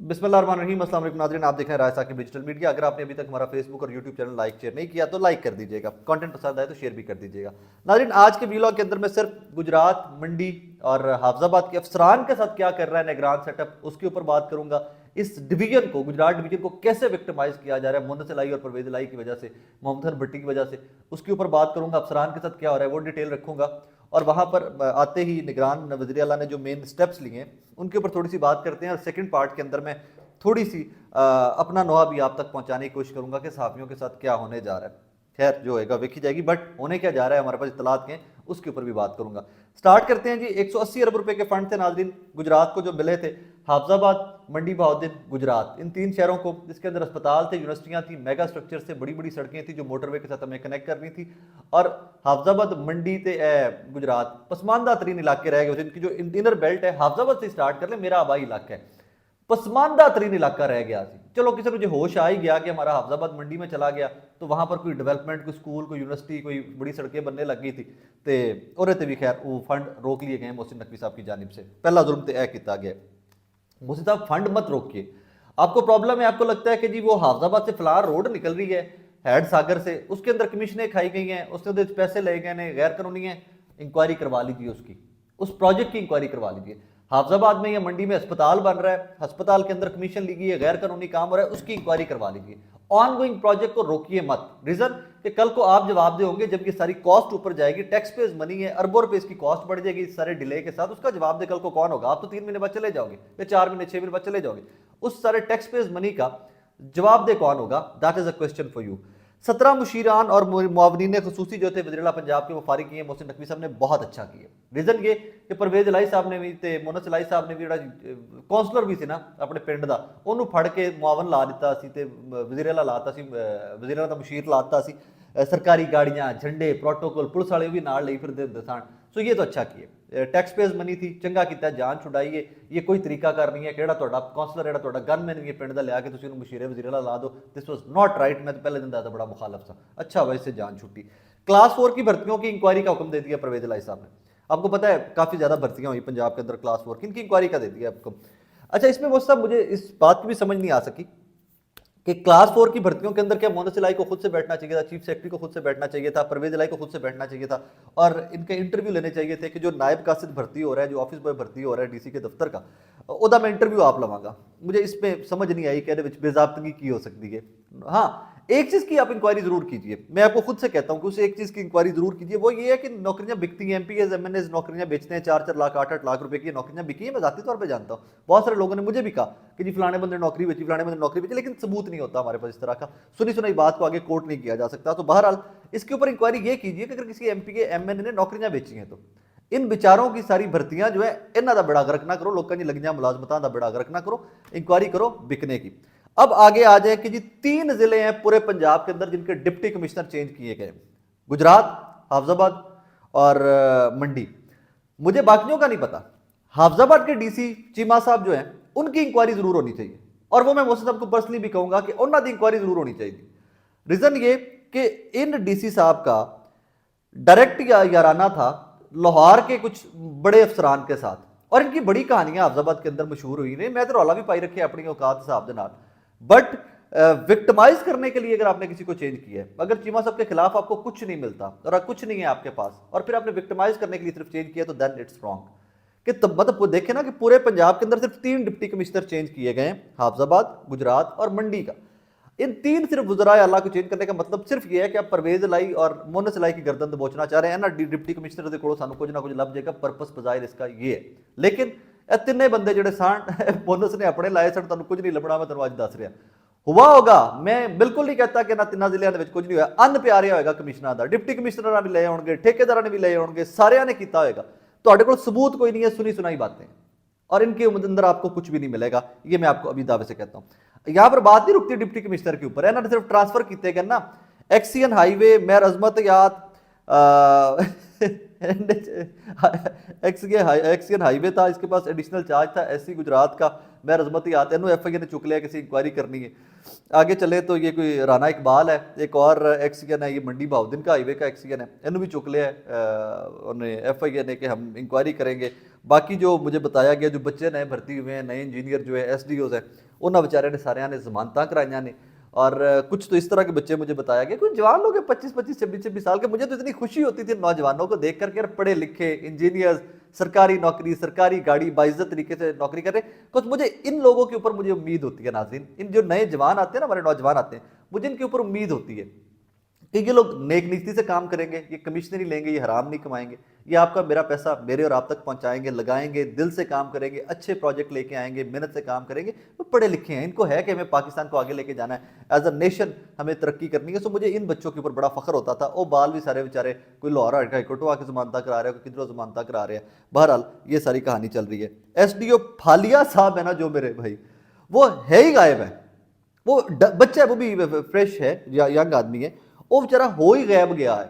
बिस्मिल्लाहिर्रहमानिर्रहीम, अस्सलाम वालेकुम नाज़रीन, आप देख रहे हैं राय साकिब डिजिटल मीडिया। अगर आपने अभी तक हमारा फेसबुक और यूट्यूब चैनल लाइक शेयर नहीं किया तो लाइक कर दीजिएगा, कंटेंट पसंद आए तो शेयर भी कर दीजिएगा। नाज़रीन, आज के वीलॉग के अंदर मैं सिर्फ गुजरात, मंडी और हाफजाबाद के अफसरान के साथ क्या कर रहा है निगरान सेटअप, उसके ऊपर बात करूंगा। इस डिवीजन को, गुजरात डिवीजन को कैसे विक्टिमाइज किया जा रहा है मोहम्मद सलाई और परवेज लाई की वजह से, मोहम्मद हसन भट्टी की वजह से, उसके ऊपर बात करूंगा। अफसरान के साथ क्या हो रहा है वो डिटेल रखूंगा। और वहां पर आते ही निगरान वज़ीर आला ने जो मेन स्टेप्स लिए हैं उनके ऊपर थोड़ी सी बात करते हैं। और सेकंड पार्ट के अंदर मैं थोड़ी सी अपना नोहा भी आप तक पहुंचाने की कोशिश करूंगा कि सहाफ़ियों के साथ क्या होने जा रहा है। खैर जो होगा देखी जाएगी, बट होने क्या जा रहा है हमारे पास इतलात के, उसके ऊपर भी बात करूंगा। स्टार्ट करते हैं जी। 180 अरब रुपए के फंड थे नाज़रीन गुजरात को जो मिले थे। हाफजाबाद, मंडी, बहाउद्दीन, गुजरात, इन तीन शहरों को, जिसके अंदर अस्पताल थे, यूनिवर्सिटियां थी, मेगा स्ट्रक्चर से, बड़ी बड़ी सड़कें थी जो मोटरवे के साथ हमें कनेक्ट करनी थी। और हाफजाबाद, मंडी ते गुजरात पसमानदा तरीन इलाके रह गए। इनकी जो इनर बेल्ट है, हाफजाबाद से स्टार्ट कर ले, मेरा आबाई इलाका है, पसमानदा तरीन इलाका रह गया। चलो किसी मुझे होश आ ही गया कि हमारा हाफजाबाद मंडी में चला गया तो वहां पर कोई डेवलपमेंट, कोई स्कूल, कोई यूनिवर्सिटी, कोई बड़ी सड़कें बनने लग गई थी ते और भी खैर वो फंड रोक लिए गए मोहसिन नकवी साहब की जानिब से। पहला जुल्म तो किया गया, मोहसिन साहब फंड मत रोकिए। आपको प्रॉब्लम है, आपको लगता है कि जी वो हाफजाबाद से फलार रोड निकल रही है हैड सागर से, उसके अंदर कमीशनें खाई गई हैं, उसके अंदर पैसे ले गए हैं गैर कानूनी है, इंक्वायरी करवा लीजिए, उसकी उस प्रोजेक्ट की इंक्वायरी करवा लीजिए। हाफजाबाद में या मंडी में अस्पताल बन रहा है, अस्पताल के अंदर कमीशन ली गई है, गैर कानूनी काम हो रहा है, उसकी इंक्वायरी करवा लीजिए। ऑन गोइंग प्रोजेक्ट को रोकिए मत। रीजन कि कल को आप जवाबदेह होंगे जब ये सारी कॉस्ट ऊपर जाएगी, टैक्स पेज मनी है, अरबों रुपए इसकी कॉस्ट बढ़ जाएगी इस सारे डिले के साथ, उसका जवाबदेह कल को कौन होगा? आप तो 3 महीने बाद चले जाओगे या 4 महीने 6 महीने बाद चले जाओगे, उस सारे टैक्स पेज मनी का जवाबदेह कौन होगा? That is a question for you. 17 मुशीरान और मुआवनीन खुसूसी जो थे वज़ीर आला पंजाब के, वो फारिग किए मोहसिन नकवी साहब ने बहुत अच्छा किया। रीजन ये कि परवेज इलाई साहब ने भी ते मोहम्मद सलाई साहब ने भी काउंसलर भी थे ना अपने पिंड का, उन्होंने फड़ के मुआवन ला दिता सी ते वज़ीर आला लाता सी, वज़ीर आला दा मुशीर लाता सी, सरकारी गाड़ियां, झंडे, प्रोटोकॉल, पुलिस वाले भी नाल लई फिरदे हुंदे सन। सो ये तो अच्छा किए, टैक्स पेज मनी थी, चंगा किया, जान छुड़ाइए। ये कोई तरीका कर नहीं है कि तुहाडा काउंसलर जिहड़ा तुहाडा गनमैन भी पिंड दा लिया के तुसीं उहनूं मुशीरे वज़ीर आला ला दो। This was not right. मैं तो पहले दिन दादा बड़ा मुखालफ था। अच्छा भाई से जान छुट्टी। क्लास 4 की भर्तियों की इंक्वायरी का हुक्म दे दिया परवेज इलाही साहब ने। आपको पता है काफी ज्यादा भर्तियां हुई पंजाब के अंदर क्लास 4 की, इनकी इंक्वायरी का दे दिया हुक्म। अच्छा, इसमें वो सब मुझे इस बात की भी समझ नहीं आ सकी कि क्लास 4 की भर्तियों के अंदर क्या मोहम्मद सलाई को खुद से बैठना चाहिए था, चीफ सेक्रेटरी को खुद से बैठना चाहिए था, परवेज इलाई को खुद से बैठना चाहिए था, और इनके इंटरव्यू लेने चाहिए थे कि जो नायब कासिद भर्ती हो रहा है, जो ऑफिस बॉय भर्ती हो रहा है डीसी के दफ्तर का, ओदा मैं इंटरव्यू आप लवांगा। मुझे इसमें समझ नहीं आई कि बेजाब्तगी की हो सकती है। हाँ, एक चीज की आप इंक्वायरी जरूर कीजिए, मैं आपको खुद से कहता हूं कि उस एक चीज की इंक्वायरी जरूर कीजिए, वो ये है कि नौकरियां बिकती हैं, एमपीएस एमएनएस नौकरियां बेचते हैं, 4-4 लाख 8-8 लाख रुपए की नौकरियां बिकी हैं। मैं जाती तौर पे जानता हूं, बहुत सारे लोगों ने मुझे भी कहा कि जी फलाने बंदे नौकरी बेची, फलाने बंदे नौकरी बेची, लेकिन सबूत नहीं होता हमारे पास इस तरह का। सुनी सुनाई बात को आगे कोर्ट नहीं किया जा सकता। तो बहरहाल इसके ऊपर इंक्वायरी ये कीजिए कि अगर किसी एमपी के एमएनए ने नौकरियां बेची हैं तो इन विचारों की सारी भर्तियां जो है इन्हों का बेड़ा गर्क ना करो, लोगों की लगियां मुलाजमतां का बेड़ा गर्क ना करो, इंक्वायरी करो बिकने की। अब आगे आ जाए कि जी 3 जिले हैं पूरे पंजाब के अंदर जिनके डिप्टी कमिश्नर चेंज किए गए, गुजरात, हाफजाबाद और मंडी। मुझे बाकियों का नहीं पता। हाफजाबाद के डीसी चीमा साहब जो हैं उनकी इंक्वायरी जरूर होनी चाहिए, और वो मैं मोहसिन साहब को पर्सनली भी कहूंगा कि उन्होंने इंक्वायरी जरूर होनी चाहिए। रीजन ये कि इन डीसी साहब का डायरेक्ट याराना था लाहौर के कुछ बड़े अफसरान के साथ, और इनकी बड़ी कहानियां हाफजाबाद के अंदर मशहूर हुई नहीं। मैं तो रौला भी पाई रखे अपनी औकात हिसाब के नाल, बट विक्टिमाइज करने के लिए अगर आपने किसी को चेंज किया है, अगर चीमा साहब के खिलाफ आपको कुछ नहीं मिलता और कुछ नहीं है आपके पास, और फिर आपने विक्टिमाइज करने के लिए सिर्फ चेंज किया, तो देन इट्स रॉन्ग। कि तब मतलब देखें ना कि पूरे पंजाब के अंदर सिर्फ 3 डिप्टी कमिश्नर चेंज किए गए, हाफजाबाद, गुजरात और मंडी का। इन 3 सिर्फ वज़राए आला को चेंज करने का मतलब सिर्फ ये है कि आप परवेज इलाई और मोहम्मद सलाई की गर्दन दबोचना चाह रहे हैं ना, डिप्टी कमिश्नर के कोल सानू कुछ ना कुछ लभ जाएगा। पर्पस बजाय इसका ये है, लेकिन तिने बंदे जो मोहम्मद ने अपने लाए सन, तुहानू कुछ नहीं लभना। मैं तुहानू अज दस रहा हुआ होगा, मैं बिल्कुल नहीं कहता कि ना 3 जिलों के कुछ नहीं हुआ। अन प्यारिया होगा कमिश्नर का, डिप्टी कमिश्नर भी ले आउणगे, ठेकेदार ने भी ले आउणगे, सारिਆਂ ने किया होगा। तुहाडे कोल सबूत कोई नहीं है, सुनी सुनाई बातें, और इनके अंदर आपको कुछ भी नहीं मिलेगा। ये मैं आपको अभी दावे से कहता हूं। यहां पर बात नहीं रुकती डिप्टी कमिश्नर के ऊपर, इन्होंने सिर्फ ट्रांसफर किए गए ना, एक्सीएन हाईवे, मेयर अजमत याद एक्सीएन हाईवे था, इसके पास एडिशनल चार्ज था एससी गुजरात का, मेयर अजमत याद, इन्होंने एफआईए ने चुक लिया, किसी इंक्वायरी करनी है। आगे चले तो ये कोई राना इकबाल है, एक और एक्सीएन है, ये मंडी बहाउद्दीन का हाईवे का एक्सीएन है, इन्होंने भी चुक लिया है एफआईए ने कि हम इंक्वायरी करेंगे। बाकी जो मुझे बताया गया, जो बच्चे नए भर्ती हुए हैं, नए इंजीनियर जो है एसडीओज हैं, उन्होंने बेचारे ने सारे ने जमानत कराइया ने। और कुछ तो इस तरह के बच्चे मुझे बताया गया, कुछ जवान लोग 25-25 26-26 साल के। मुझे तो इतनी खुशी होती थी नौजवानों को देख करके, पढ़े लिखे इंजीनियर्स, सरकारी नौकरी, सरकारी गाड़ी, बाइज्जत तरीके से नौकरी कर रहे। कुछ मुझे इन लोगों के ऊपर मुझे उम्मीद होती है नाज़रीन, इन जो नए जवान आते हैं ना, हमारे नौजवान आते हैं, मुझे इनके ऊपर उम्मीद होती है कि ये लोग नेक नीति से काम करेंगे, ये कमीशनरी लेंगे, ये हराम नहीं कमाएंगे, ये आपका मेरा पैसा मेरे और आप तक पहुंचाएंगे, लगाएंगे, दिल से काम करेंगे, अच्छे प्रोजेक्ट लेके आएंगे, मेहनत से काम करेंगे। वो पढ़े लिखे हैं, इनको है कि हमें पाकिस्तान को आगे लेके जाना है, एज अ नेशन हमें तरक्की करनी है। सो मुझे इन बच्चों के ऊपर बड़ा फख्र होता था। वो बाल भी सारे बेचारे, कोई लाहौर हाईकोर्ट आके जमानत करा रहे हैं, कोई किधरों जमानत करा रहे हैं। बहरहाल ये सारी कहानी चल रही है। SDO फालिया साहब है ना जो मेरे भाई, वो है ही गायब है। वो बच्चा है, वो भी फ्रेश है, यंग आदमी है, वो बेचारा हो ही गायब गया है।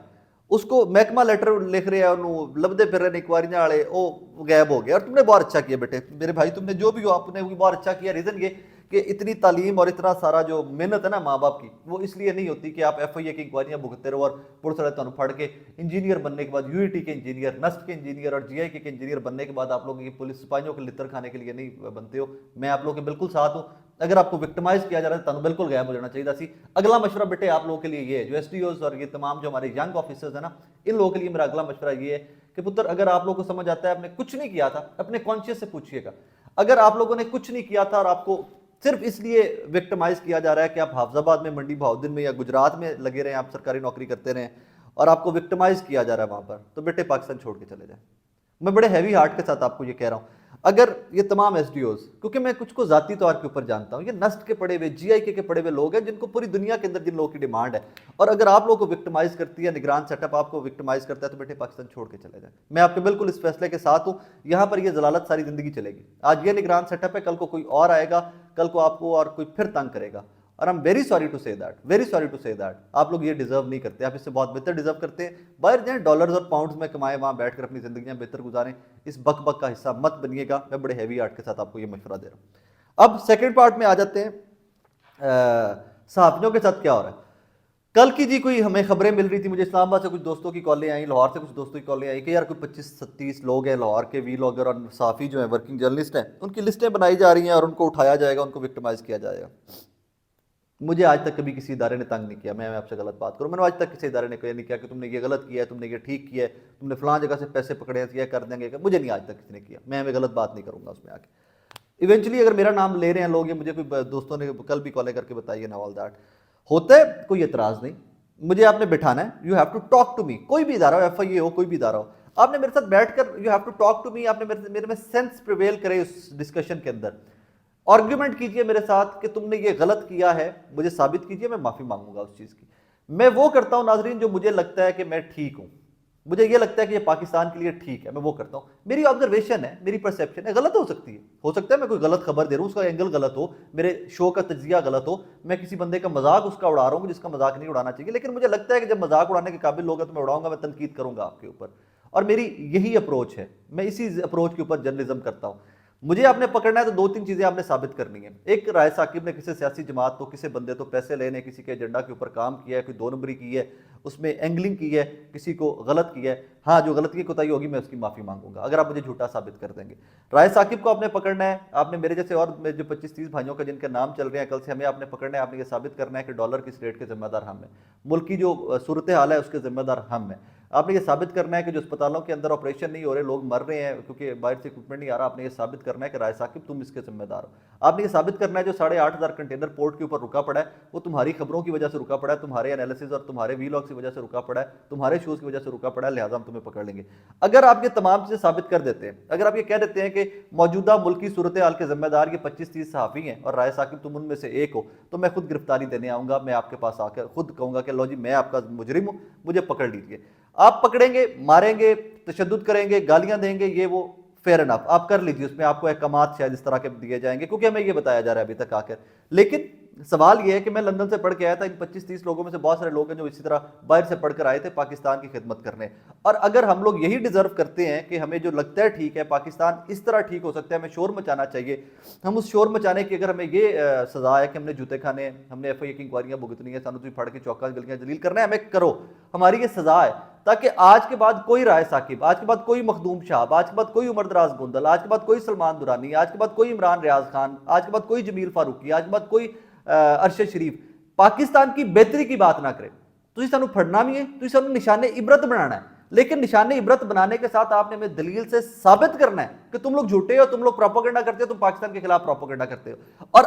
उसको महकमा लेटर लिख रहे हैं, उन्होंने लभदे फिर रहे इंक्वायरियां वाले, वो गायब हो गया। और तुमने बहुत अच्छा किया बेटे, मेरे भाई, तुमने जो भी हो आपने वो बहुत अच्छा किया। रीजन ये कि इतनी तालीम और इतना सारा जो मेहनत है ना माँ बाप की, वो इसलिए नहीं होती कि आप FIA की इंक्वायरियां भुगतते रहो और पुलिस वाले तुम फड़ के इंजीनियर बनने के बाद, UET के इंजीनियर, नस्ट के इंजीनियर और GIK के इंजीनियर बनने के बाद आप लोग ये पुलिस सिपाहियों के लितर खाने के लिए नहीं बनते हो। मैं आप लोगों के बिल्कुल साथ हूँ। अगर आपको विक्टिमाइज किया जा रहा है तो बिल्कुल गायब हो जाना चाहिए सी। अगला मशवरा बेटे आप लोगों के लिए ये है, जो SDOs और ये तमाम जो हमारे यंग ऑफिसर्स है ना, इन लोगों के लिए मेरा अगला मशवरा ये है कि पुत्र, अगर आप लोगों को समझ आता है आपने कुछ नहीं किया था, अपने कॉन्शियस से पूछिएगा। अगर आप लोगों ने कुछ नहीं किया था और आपको सिर्फ इसलिए विक्टिमाइज किया जा रहा है कि आप हाफजाबाद में, मंडी बहाउद्दीन में या गुजरात में लगे रहे, आप सरकारी नौकरी करते रहे और आपको विक्टिमाइज किया जा रहा है वहां पर, तो बेटे पाकिस्तान छोड़ के चले जाए। मैं बड़े हैवी हार्ट के साथ आपको ये कह रहा हूं। अगर ये तमाम SDOs, क्योंकि मैं कुछ को जाती तौर के ऊपर जानता हूं, ये नस्ट के पड़े हुए, GIK के पड़े हुए लोग हैं जिनको पूरी दुनिया के अंदर जिन लोगों की डिमांड है, और अगर आप लोगों को विक्टिमाइज करती है, निगरान सेटअप आपको विक्टिमाइज करता है, तो बेटे पाकिस्तान छोड़ के चले जाए। मैं आपके बिल्कुल इस फैसले के साथ हूं। यहां पर ये जलालत सारी जिंदगी चलेगी। आज ये निगरान सेटअप है, कल को कोई और आएगा, कल को आपको और कोई फिर तंग करेगा। और I am very sorry to say that, very sorry to say that. आप लोग ये डिजर्व नहीं करते, आप इससे बहुत बेहतर डिजर्व करते हैं। बाहर जाएं, डॉलर्स और पाउंड्स में कमाएं, वहां बैठकर अपनी जिंदगियां बेहतर गुजारें। इस बक बक का हिस्सा मत बनिएगा। मैं बड़े हैवी हार्ट के साथ आपको ये मशवरा दे रहा हूं। अब सेकेंड पार्ट में आ जाते हैं, सहाफियों के साथ क्या हो रहा है। कल की जी कोई हमें खबरें मिल रही थी, मुझे इस्लामाबाद से कुछ दोस्तों की कॉलें आई, लाहौर से कुछ दोस्तों की कॉलें आई कि यार कोई 25-30 लोग हैं लाहौर के वीलॉगर और सहाफ़ी जो हैं, वर्किंग जर्नलिस्ट हैं, उनकी लिस्टें बनाई जा रही हैं और उनको उठाया जाएगा, उनको विक्टिमाइज किया जाएगा। मुझे आज तक कभी किसी इदारे ने तंग नहीं किया। मैं आपसे गलत बात करूं, मैंने आज तक किसी इदारे ने कोई नहीं किया कि तुमने ये गलत किया है, तुमने ये ठीक किया है, तुमने फलां जगह से पैसे पकड़े हैं, कर देंगे। मुझे नहीं आज तक किसी ने किया। मैं हमें गलत बात नहीं करूंगा उसमें आके। इवेंचुअली अगर मेरा नाम ले रहे हैं लोग, ये मुझे कोई दोस्तों ने कल भी कॉल करके बताइए ना, ऑल दैट होता है, कोई एतराज नहीं। मुझे आपने बिठाना है, you have to talk to me. कोई भी इदारा हो, FIA हो, कोई भी इदारा हो, आपने मेरे साथ बैठकर you have to talk to me. आपने मेरे में सेंस प्रिवेल करे उस डिस्कशन के अंदर, आर्ग्यूमेंट कीजिए मेरे साथ कि तुमने ये गलत किया है, मुझे साबित कीजिए, मैं माफी मांगूंगा उस चीज की। मैं वो करता हूं नाजरीन जो मुझे लगता है कि मैं ठीक हूं, मुझे ये लगता है कि ये पाकिस्तान के लिए ठीक है, मैं वो करता हूं। मेरी ऑब्जर्वेशन है, मेरी परसेप्शन है, गलत हो सकती है, मैं कोई गलत खबर दे रहा हूं, उसका एंगल गलत हो, मेरे शो का तजिया गलत हो, मैं किसी बंदे का मजाक उसका उड़ा रहा हूं जिसका मजाक नहीं उड़ाना चाहिए, लेकिन मुझे लगता है कि जब मजाक उड़ाने के काबिल लोग हैं तो मैं उड़ाऊंगा, मैं तनकीद करूंगा आपके ऊपर। और मेरी यही अप्रोच है, मैं इसी अप्रोच के ऊपर जर्नलिज्म करता हूं। मुझे आपने पकड़ना है तो 2-3 चीजें आपने साबित करनी है। एक, राय साकिब ने किसी सियासी जमात को, किसी बंदे तो पैसे लेने, किसी के एजेंडा के ऊपर काम किया है, कोई 2 नंबरी की है, उसमें एंगलिंग की है, किसी को गलत किया है। हाँ, जो गलती की कोताही होगी मैं उसकी माफी मांगूंगा अगर आप मुझे झूठा साबित कर देंगे। राय साकिब को आपने पकड़ना है, आपने मेरे जैसे और मेरे जो 25-30 भाइयों का जिनके नाम चल रहे हैं कल से, हमें आपने पकड़ना है। आपने ये साबित करना है कि डॉलर की रेट के जिम्मेदार हम हैं, मुल्क की जो सूरत हाल है उसके जिम्मेदार हम हैं। आपने ये साबित करना है कि जो अस्पतालों के अंदर ऑपरेशन नहीं हो रहे, लोग मर रहे हैं क्योंकि बाहर से इक्विपमेंट नहीं आ रहा, आपने ये साबित करना है कि राय साकिब तुम इसके जिम्मेदार हो। आपने ये साबित करना है जो 8,500 कंटेनर पोर्ट के ऊपर रुका पड़ा है, वो तुम्हारी खबरों की वजह से रुका पड़ा है, तुम्हारे एनालिसिस और तुम्हारे वीलॉग की वजह से रुका पड़ा है, तुम्हारे शोज की वजह से रुका पड़ा है, लिहाजा हम तुम्हें पकड़ लेंगे। अगर आप ये तमाम चीजें साबित कर देते हैं, अगर आप ये कह देते हैं कि मौजूदा मुल्क की सूरत हाल के जिम्मेदार ये 25-30 सहाफी हैं और राय साकिब तुम उनमें से एक हो, तो मैं खुद गिरफ्तारी देने आऊंगा। मैं आपके पास आकर खुद कहूंगा कि लो जी, मैं आपका मुजरिम हूं, मुझे पकड़ लीजिए। आप पकड़ेंगे, मारेंगे, तशद्दुद करेंगे, गालियां देंगे, ये वो फेयर एनफ, आप कर लीजिए, उसमें आपको अहकामात शायद इस तरह के दिए जाएंगे क्योंकि हमें ये बताया जा रहा है अभी तक आकर। लेकिन सवाल ये है कि मैं लंदन से पढ़ के आया था, इन 25-30 लोगों में से बहुत सारे लोग हैं जो इसी तरह बाहर से पढ़कर आए थे पाकिस्तान की खिदमत करने। और अगर हम लोग यही डिजर्व करते हैं कि हमें जो लगता है ठीक है, पाकिस्तान इस तरह ठीक हो सकता है, हमें शोर मचाना चाहिए, हम उस शोर मचाने की अगर हमें ये सजा है कि हमने जूते खाने, हमने FIA की इंक्वायरियां भुगतनी है, सानू तुम फड़ के चौका गलियां जलील करना है, हमें करो, हमारी ये सजा है, ताकि आज के बाद कोई राय साकिब, आज के बाद कोई मखदूम शाह, आज के बाद कोई उमर दराज गुंदल, आज के बाद कोई सलमान दुरानी, आज के बाद कोई इमरान रियाज खान, आज के बाद कोई जमील फारूकी, आज के बाद कोई अरशद शरीफ पाकिस्तान की बेहतरी की बात ना करे। तुझे सानू फड़ना भी है, तुझे सानू निशाने इबरत बनाना है, लेकिन निशाने इबरत बनाने के साथ आपने हमें दलील से साबित करना है कि तुम लोग झूठे हो, तुम लोग प्रोपेगेंडा करते हो, तुम पाकिस्तान के खिलाफ प्रोपेगेंडा करते हो। और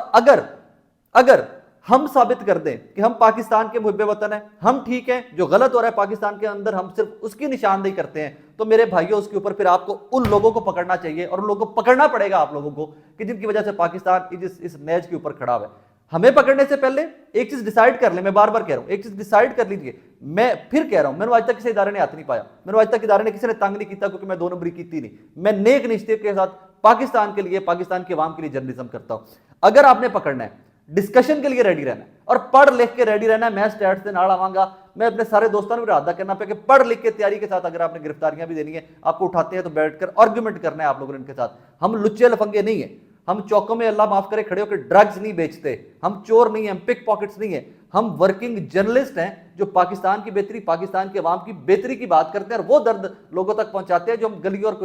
अगर हम साबित कर दें कि हम पाकिस्तान के मुहिब्बे वतन हैं, हम ठीक हैं, जो गलत हो रहा है पाकिस्तान के अंदर हम सिर्फ उसकी निशानदेही करते हैं, तो मेरे भाइयों उसके ऊपर फिर आपको उन लोगों को पकड़ना चाहिए और उन लोगों को पकड़ना पड़ेगा आप लोगों को कि जिनकी वजह से पाकिस्तान इस मैच के ऊपर खड़ा हुआ है। हमें पकड़ने से पहले एक चीज डिसाइड कर ले, मैं बार बार कह रहा हूं, एक चीज डिसाइड कर लीजिए। मैं फिर कह रहा हूं, मैंने आज तक किसी इदारे ने हाथ नहीं पाया, मैंने आज तक इदारे ने किसी ने तंग नहीं किया, क्योंकि मैं 2 नंबरी की नहीं। मैं नेक निश्चय के साथ पाकिस्तान के लिए, पाकिस्तान के अवाम के लिए जर्नलिज्म करता हूं। अगर आपने पकड़ना है, डिस्कशन के लिए रेडी रहना है और पढ़ लिख के रेडी रहना है। मैं स्टैट्स से नाल आवांगा, मैं अपने सारे दोस्तों को भी इरादा करना पे कि पढ़ लिख के तैयारी के साथ अगर आपने गिरफ्तारियां भी देनी है, आपको उठाते हैं तो बैठकर आर्गुमेंट करना है आप लोगों ने इनके साथ। हम लुच्चे लफंगे नहीं है, हम चौकों में अल्लाह माफ करे खड़े होकर ड्रग्स नहीं बेचते, हम चोर नहीं है, हम पिक पॉकेट्स नहीं है, हम वर्किंग जर्नलिस्ट हैं जो पाकिस्तान की बेहतरी, पाकिस्तान के अवाम की बेहतरी की बात करते हैं और वो दर्द लोगों तक पहुंचाते हैं जो हम गलियों और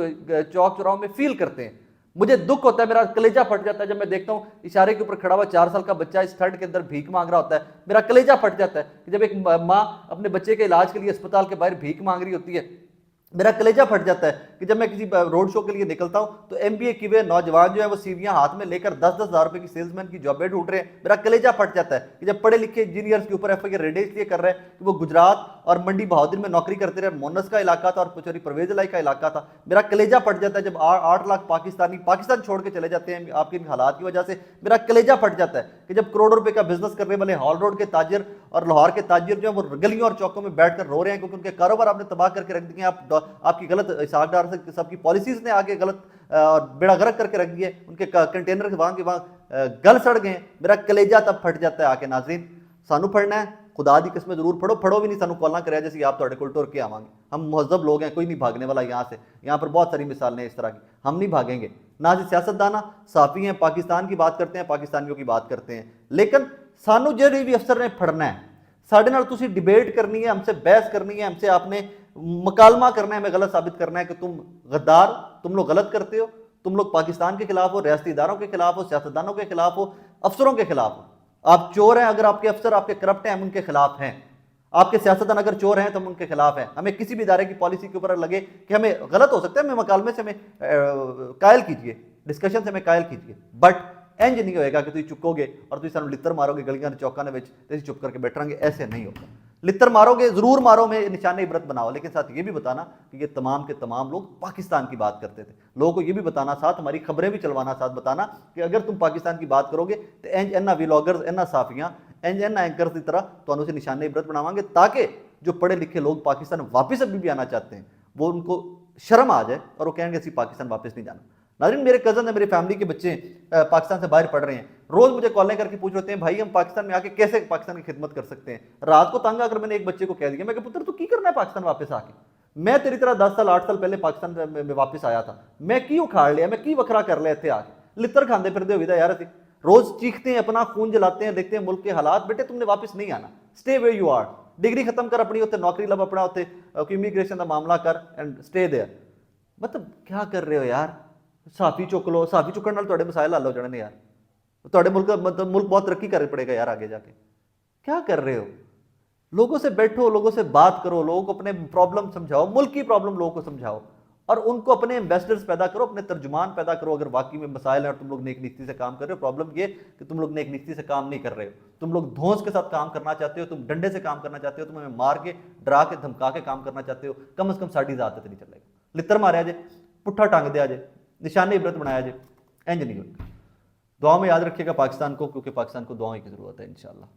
चौक चौराहों में फील करते हैं। मुझे दुख होता है, मेरा कलेजा फट जाता है जब मैं देखता हूं इशारे के ऊपर खड़ा हुआ 4 साल का बच्चा इस ठंड के अंदर भीख मांग रहा होता है। मेरा कलेजा फट जाता है कि जब एक माँ अपने बच्चे के इलाज के लिए अस्पताल के बाहर भीख मांग रही होती है। मेरा कलेजा फट जाता है कि जब मैं किसी रोड शो के लिए निकलता हूं तो एमबीए किए हुए नौजवान जो है वो सीवियां हाथ में लेकर 10-10 हज़ार रुपए की सेल्समैन की जॉबें ढूंढ रहे हैं। मेरा कलेजा फट जाता है कि जब पढ़े लिखे इंजीनियर्स के ऊपर एफआईआर रेड इसलिए कर रहे हैं कि वो गुजरात और मंडी बहादुर में नौकरी करते रहे। मोनस का इलाका था और पुचौरी परवेज लाई का इलाका था। मेरा कलेजा फट जाता है जब 8 लाख पाकिस्तानी पाकिस्तान छोड़ के चले जाते हैं आपके इन हालात की वजह से। मेरा कलेजा फट जाता है कि जब करोड़ों रुपए का बिजनेस करने वाले हॉल रोड के ताजिर और लाहौर के ताजिर जो है वो गलियों और चौकों में बैठकर रो रहे हैं क्योंकि उनके कारोबार आपने तबाह करके रख दिए। आपकी गलत सागदार से सबकी पॉलिसीज ने आगे गलत बेड़ा गर्क करके रख दिए, उनके कंटेनर वहां के वहां गल सड़ गए। मेरा कलेजा तब फट जाता है। आके नाजरीन सानू फड़ना है, खुदा दी कसम जरूर फड़ो, फड़ो भी नहीं सानू कॉल ना करे जैसे आप तुहाडे कोल टुर के आवांगे। हम मुहज्जब लोग हैं, कोई नहीं भागने वाला यहाँ से। यहाँ पर बहुत सारी मिसालें इस तरह की, हम नहीं भागेंगे। ना जी सियासतदाना साफी हैं, पाकिस्तान की बात करते हैं, पाकिस्तानियों की बात करते हैं, लेकिन सानू जो भी अफसर ने फड़ना है, साढ़े नाल तुसी डिबेट करनी है, हमसे बहस करनी है, हमसे आपने मुकालमा करना है, हमें गलत साबित करना है कि तुम गद्दार, तुम लोग गलत करते हो, तुम लोग पाकिस्तान के खिलाफ हो, रियासती इदारों के खिलाफ हो, सियासतदानों के खिलाफ हो, अफसरों के खिलाफ हो। आप चोर हैं अगर आपके अफसर आपके करप्ट हैं, हम उनके खिलाफ हैं। आपके सियासतदान अगर चोर हैं तो हम उनके खिलाफ हैं। हमें किसी भी इदारे की पॉलिसी के ऊपर लगे कि हमें गलत हो सकता है, हमें मकालमे से हमें कायल कीजिए, डिस्कशन से हमें कायल कीजिए, बट इंज नहीं होएगा कि तुम चुकोगे और तुम सानू लित्तर मारोगे गलियां चौकां दे विच ते चुप करके बैठांगे। ऐसे नहीं होगा। लित्तर मारोगे जरूर मारो, में निशाने इबरत बनाओ, लेकिन साथ ये भी बताना कि ये तमाम के तमाम लोग पाकिस्तान की बात करते थे। लोगों को ये भी बताना, साथ हमारी खबरें भी चलवाना, साथ बताना कि अगर तुम पाकिस्तान की बात करोगे तो इंज इन्ना व्लॉगर्स, इन्ना साफियां, इंज इन्ना एंकर्स की तरह तो से निशाने इबरत बनावांगे, ताकि जो पढ़े लिखे लोग पाकिस्तान वापस अभी भी आना चाहते हैं वो उनको शर्म आ जाए और वो कहेंगे असं पाकिस्तान वापस नहीं जाना। नाज़रीन मेरे कज़न है, मेरी फैमिली के बच्चे पाकिस्तान से बाहर पढ़ रहे हैं, रोज़ मुझे कॉलें करके पूछ रहे हैं भाई हम पाकिस्तान में आके कैसे पाकिस्तान की खिदमत कर सकते हैं। रात को तंग आकर मैंने एक बच्चे को कह दिया, मैं कहा पुत्र तू की करना है पाकिस्तान वापस आके, मैं तेरी तरह 10 साल 8 साल पहले पाकिस्तान में वापस आया था, मैं की उखाड़ लिया, मैं की वखरा कर लिया इतने आके, लित्तर खाते फिरते हुए यार असी रोज़ चीखते हैं, अपना खून जलाते हैं, देखते हैं मुल्क के हालात। बेटे तुमने वापस नहीं आना, stay where you are, degree खत्म कर अपनी, उत्ते नौकरी लब अपना, उत्ते इमीग्रेशन का मामला कर एंड स्टे देयर। मतलब क्या कर रहे हो यार, साफी चुक लो, साफी चुकने नाल तुहाडे मसाइल हल हो जाने ने यार, तुहाडे मुल्क मतलब मुल्क बहुत तरक्की कर पड़ेगा यार आगे जाके। क्या कर रहे हो? लोगों से बैठो, लोगों से बात करो, लोगों को अपने प्रॉब्लम समझाओ, मुल्क की प्रॉब्लम लोगों को समझाओ और उनको अपने एम्बेसडर्स पैदा करो, अपने तर्जुमान पैदा करो। अगर वाकई में मसाइल है और तुम लोग नेक नीति से काम कर रहे हो, प्रॉब्लम ये कि तुम लोग नेक नीति से काम नहीं कर रहे हो, तुम लोग धौंस के साथ काम करना चाहते हो, तुम डंडे से काम करना चाहते हो, तुम हमें मार के डरा के धमका के काम करना चाहते हो। कम से कम साड़ी जात नहीं चलेगा, लित्तर मारे जे, पुट्ठा टांग दिया जे, निशाने इबरत बनाया जे, इंज नहीं होगा। दुआ में याद रखिएगा पाकिस्तान को, क्योंकि पाकिस्तान को दुआओं की जरूरत है इंशाअल्लाह।